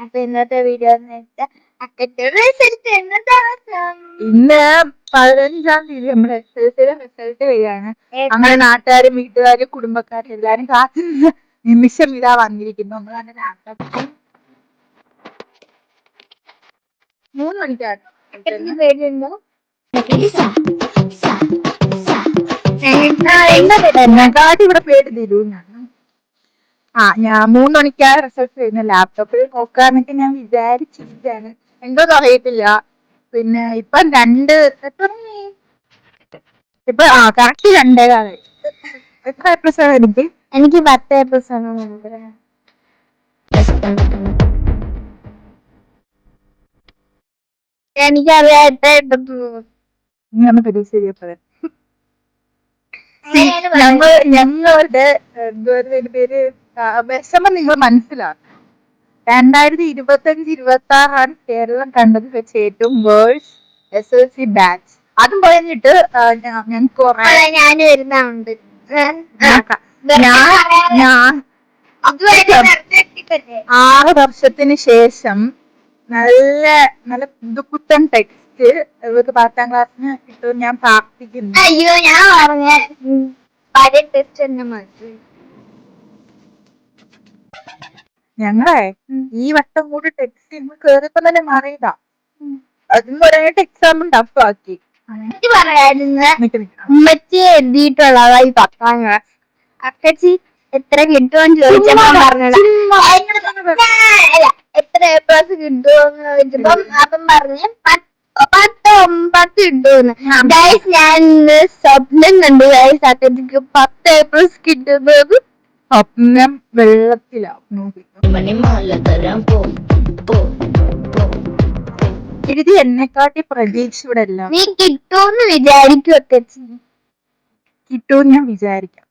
അപ്പൊ ഇന്നത്തെ വീഡിയോ എന്ന് വെച്ചാൽ റിസൾട്ട് ഇന്ന് 15-ാം തീയതി നമ്മുടെ SSLCയുടെ റിസൾട്ട് വരികയാണ്. അങ്ങനെ നാട്ടുകാരും വീട്ടുകാരും കുടുംബക്കാരും എല്ലാരും കാത്തു നിന്ന് നിമിഷം ഇതാ വന്നിരിക്കുന്നു. നമ്മൾ തന്നെ ലാപ്ടോപ്പ് 3 മണിക്കാണ്. പേരുണ്ടോ എന്നെക്കാട്ടി ഇവിടെ പേര് തരൂ. ഞാൻ 3 മണിക്കാണ് റിസൾട്ട് വരുന്ന. ലാപ്ടോപ്പിൽ നോക്കാന്നൊക്കെ ഞാൻ വിചാരിച്ചിരിക്കാണ്. എന്തോന്നും അറിയത്തില്ല. പിന്നെ ഇപ്പം 2 ഇപ്പൊ കറക്റ്റ് 2 എത്ര A+ ആണ് എനിക്ക്? എനിക്ക് 10 A+ ആണ്. എനിക്കറിയാട്ടെ പരീക്ഷ ചെയ്യപ്പോഴേ ഞങ്ങളുടെ പേര് വിഷമം നിങ്ങൾ മനസ്സിലാക്കും. 2025-26 കേരളം കണ്ടത് വെച്ച് ഏറ്റവും വേഴ്സ് SSLC ബാച്ച്. അതും പറഞ്ഞിട്ട് ഞങ്ങൾക്ക് ഞാൻ വരുന്നുണ്ട്. ഞാൻ 6 വർഷത്തിന് ശേഷം നല്ല നല്ല പുതുപുത്തൻ ടെക്സ്റ്റ് ഇവർക്ക് 10ാം ക്ലാസ്സിന് കിട്ടും ഞാൻ പ്രാർത്ഥിക്കുന്നു. അയ്യോ ഞാൻ പറഞ്ഞ പഴയ ടെസ്റ്റ് തന്നെ മതി. ഞങ്ങളെ ഈ വട്ടം കൂടി ടെക്സ്റ്റ് ഇന്ന് കേറിയപ്പോ തന്നെ മാറിയതാ. അതും ഒരായിട്ട് എക്സാം ടഫ് ആക്കി. ഉമ്മച്ചി എഴുതിയിട്ടുള്ളതായി 10ാം ക്ലാസ്. അക്കച്ചി എത്ര കിട്ടുമെന്ന് ചോദിച്ചപ്പോ പറഞ്ഞത് എത്ര A+ കിട്ടുമെന്ന് ചോദിച്ചപ്പം അപ്പം പറഞ്ഞ് 10 കിട്ടുമെന്ന്. ഗൈസ് ഞാൻ സ്വപ്നം കണ്ടു ഗൈസ് അക്കച്ചിക്ക് 10 A+ കിട്ടുന്നത്. സ്വപ്നം വെള്ളത്തിലാവും. എഴുതി എന്നെക്കാട്ടി പ്രതീക്ഷ ഇവിടെ എല്ലാം. നീ കിട്ടുമെന്ന് വിചാരിക്കും അക്കച്ചി. കിട്ടുമെന്ന് ഞാൻ വിചാരിക്കാം.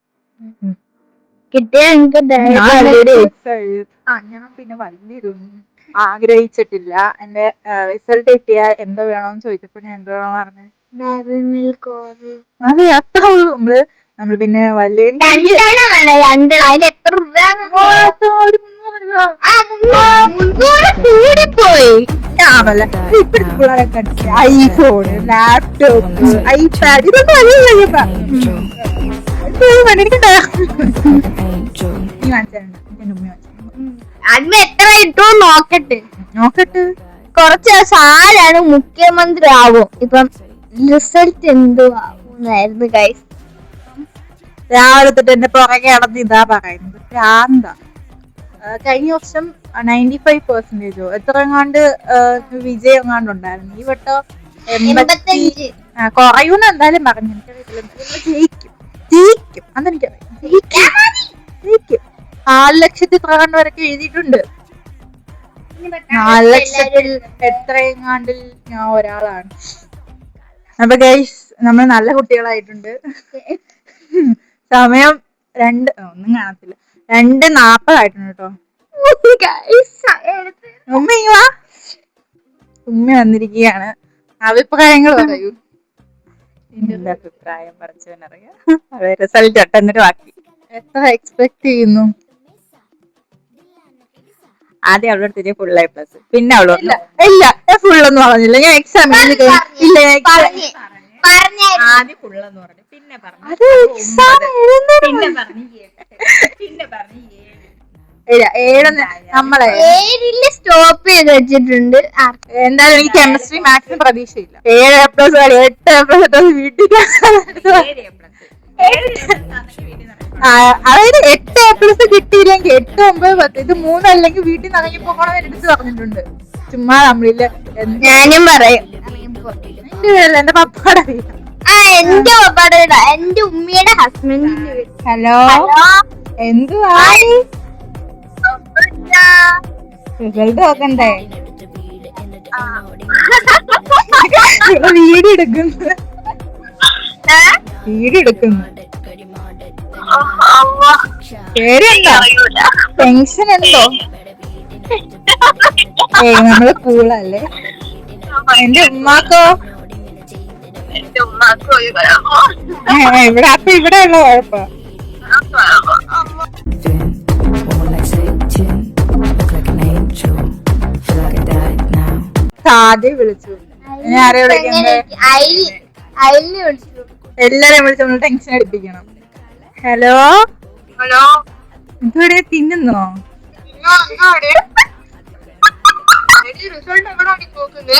കിട്ടിയാ എനിക്ക് ഞാൻ പിന്നെ വലിയൊന്നും ആഗ്രഹിച്ചിട്ടില്ല. എന്റെ റിസൾട്ട് കിട്ടിയാ എന്തോ വേണോന്ന് ചോദിച്ചപ്പോ ഞാൻ എന്തോ പറഞ്ഞു. അതെ അത്ര ഉള്ളൂ. നമ്മള് പിന്നെ വലിയ കൂടിപ്പോയി. ഐഫോണ്, ലാപ്ടോപ്പ്, ഐപാഡ് ഇതൊന്നും വലിയ അതിന് എത്ര കിട്ടുമോ നോക്കട്ടെ. കുറച്ച് ആരാണ് മുഖ്യമന്ത്രി ആവും. ഇപ്പം റിസൾട്ട് എന്തുവായിരുന്നു ഗൈസ്. രാവിലെ തൊട്ട് എന്റെ പുറകെ നടന്ന് ഇതാ പറയുന്നത്. ഭ്രാന്ത. കഴിഞ്ഞ വർഷം 95% എത്ര എങ്ങാണ്ട് വിജയം എങ്ങാണ്ട് ഉണ്ടായിരുന്നു. ഈ വട്ടം 85 കുറയൂന്ന് എന്തായാലും പറഞ്ഞു. ജയിക്കും അതെനിക്കറിയാം. ജയിക്കും. 4 ലക്ഷത്തി എത്ര കണ്ട് വരൊക്കെ എഴുതിയിട്ടുണ്ട്. 4 ലക്ഷത്തിൽ എത്രയെങ്ങാണ്ടിൽ ഞാൻ ഒരാളാണ്. അപ്പൊ ഗൈസ് നമ്മൾ നല്ല കുട്ടികളായിട്ടുണ്ട്. സമയം 2 ഒന്നും കാണത്തില്ല 2:40 ആയിട്ടുണ്ട് കേട്ടോ. ഉമ്മ വന്നിരിക്കുകയാണ്. അഭിപ്രായങ്ങൾ പറയൂ. എന്റെ അഭിപ്രായം പറച്ചവനറിയാം. അതെ റിസൾട്ട് എന്നിട്ട് ബാക്കി. എത്ര എക്സ്പെക്ട് ചെയ്യുന്നു? ആദ്യം അവളോട് തിരികെ ഫുൾ A+. പിന്നെ അവള് ഇല്ല ഫുള്ളൊന്നും പറഞ്ഞില്ല. ഞാൻ എക്സാം ഇല്ല ആദ്യം ഫുള്ളെന്ന് പറഞ്ഞു. പിന്നെ പറഞ്ഞു നമ്മളെ 7 സ്റ്റോപ്പ് ചെയ്ത് വെച്ചിട്ടുണ്ട്. എന്തായാലും എനിക്ക് കെമിസ്ട്രി മാത്സിന് പ്രതീക്ഷയില്ല. 7 A+, 8 A+ വീട്ടിൽ അതായത് 8 A+ കിട്ടിയില്ലെങ്കിൽ 8, 9, 10 ഇത് 3 അല്ലെങ്കിൽ വീട്ടിൽ നിന്ന് ഇറങ്ങി പോകണം എടുത്ത് പറഞ്ഞിട്ടുണ്ട്. ചുമ്മാ നമ്മളില്ല. ഞാനും പറയും എന്റെ പപ്പാടെ എന്റെ പപ്പാടെ എന്റെ ഉമ്മയുടെ ഹസ്ബൻഡിന്റെ. ഹലോ എന്തുവാ റിസൾട്ട് നോക്കണ്ടേ? വീഡിയോ എടുക്കുന്നു. പേരുണ്ടോ? ടെൻഷൻ എന്തോ? നമ്മള് കൂളല്ലേ. എന്റെ ഉമ്മാക്കോ? ഇവിടെ അപ്പൊ ഇവിടെ ഉള്ള കുഴപ്പം ആദ്യം വിളിച്ചു. ഞാൻ ആരെയും വിളിക്കണ്ടേ? അയലിനെ വിളിച്ചു. എല്ലാരെയും വിളിച്ച് നമ്മൾ ടെൻഷൻ അടിപ്പിക്കണം. ഹലോ ഹലോ, ഇതുവരെ തിന്നുന്നോ? റിസൾട്ട് എവിടെയാണ് നോക്കുന്നത്?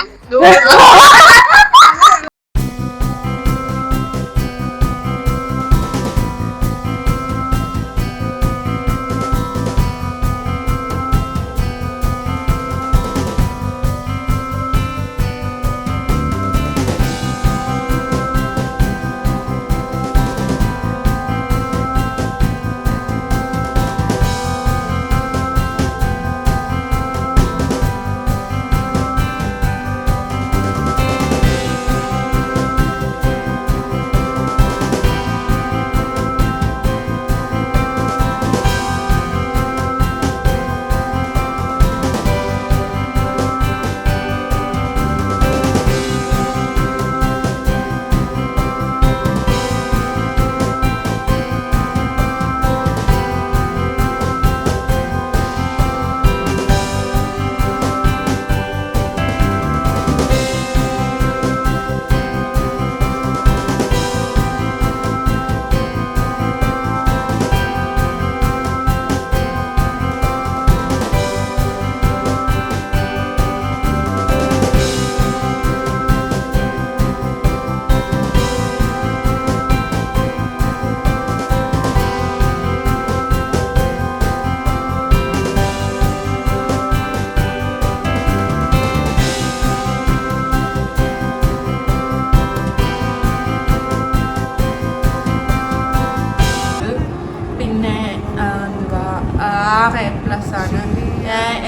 ആണ്.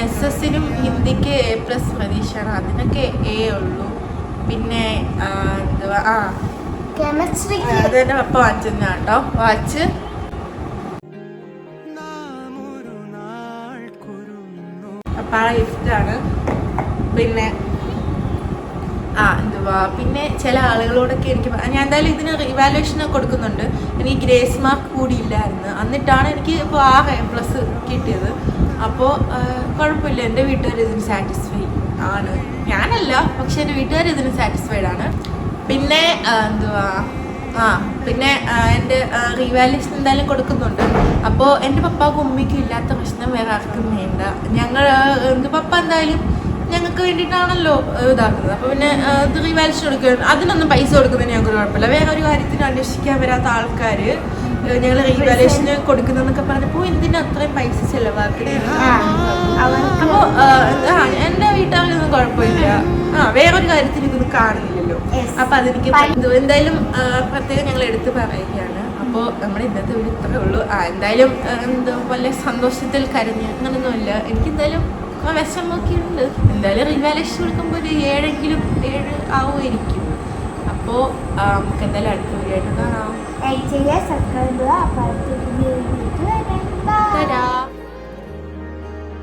SS-നും ഹിന്ദിക്ക് A+ പ്രതീക്ഷയാണ്, അതിനൊക്കെ A ഉള്ളൂ. പിന്നെ എന്തുവാ കെമിസ്ട്രി അതെന്നെ പപ്പ വാങ്ങിച്ചെന്നാ കേട്ടോ. വാച്ച് പപ്പാടെ ഗിഫ്റ്റാണ്. പിന്നെ എന്തുവാ പിന്നെ ചില ആളുകളോടൊക്കെ എനിക്ക് ഞാൻ എന്തായാലും ഇതിന് ഇവാലുവേഷൻ കൊടുക്കുന്നുണ്ട്. എനിക്ക് ഗ്രേസ് മാർക്ക് കൂടി ഇല്ലായിരുന്നു, എന്നിട്ടാണ് എനിക്ക് ഇപ്പോൾ A+ കിട്ടിയത്. അപ്പോൾ കുഴപ്പമില്ല, എൻ്റെ വീട്ടുകാർ ഇതിന് സാറ്റിസ്ഫൈ ആണ്. ഞാനല്ല, പക്ഷെ എൻ്റെ വീട്ടുകാർ ഇതിന് സാറ്റിസ്ഫൈഡ് ആണ്. പിന്നെ എന്തുവാ പിന്നെ എൻ്റെ റീവാലുവേഷൻ എന്തായാലും കൊടുക്കുന്നുണ്ട്. അപ്പോൾ എൻ്റെ പപ്പാക്കും ഉമ്മയ്ക്കും ഇല്ലാത്ത പ്രശ്നം വേറെ ആർക്കും വേണ്ട. പപ്പ എന്തായാലും ഞങ്ങൾക്ക് വേണ്ടിയിട്ടാണല്ലോ ഇതാക്കുന്നത്. അപ്പോൾ പിന്നെ ഇത് റീവാലുവേഷൻ കൊടുക്കുക, അതിനൊന്നും പൈസ കൊടുക്കുന്നതിന് ഞങ്ങൾക്ക് കുഴപ്പമില്ല. വേറെ ഒരു കാര്യത്തിന് അന്വേഷിക്കാൻ വരാത്ത ആൾക്കാർ ഞങ്ങൾ റീവാലുവേഷന് കൊടുക്കുന്നതെന്നൊക്കെ പറഞ്ഞപ്പോൾ എന്തിനാ അത്രയും പൈസ ചിലവാക്കണേ? അപ്പോൾ എൻ്റെ വീട്ടുകാരൊന്നും കുഴപ്പമില്ല. വേറൊരു കാര്യത്തിന് ഇതൊന്നും കാണുന്നില്ലല്ലോ. അപ്പം അതെനിക്ക് എന്തായാലും പ്രത്യേകം ഞങ്ങൾ എടുത്ത് പറയുകയാണ്. അപ്പോൾ നമ്മുടെ ഇന്നത്തെ വീട് ഇത്രേ ഉള്ളൂ. എന്തായാലും വല്ല സന്തോഷത്തിൽ കരഞ്ഞ് അങ്ങനൊന്നുമില്ല. എനിക്കെന്തായാലും വിഷമൊക്കെ ഉണ്ട്. എന്തായാലും റീവാലുവേഷൻ കൊടുക്കുമ്പോൾ ഒരു 7 ആവുമായിരിക്കും. അപ്പോൾ നമുക്ക് എന്തായാലും അടുത്ത വീഡിയോ ആയിട്ട് കാണാം. സബ്സ്ക്രൈബ് ചെയ്യുക. അപ്പോൾ അടുത്ത വീഡിയോ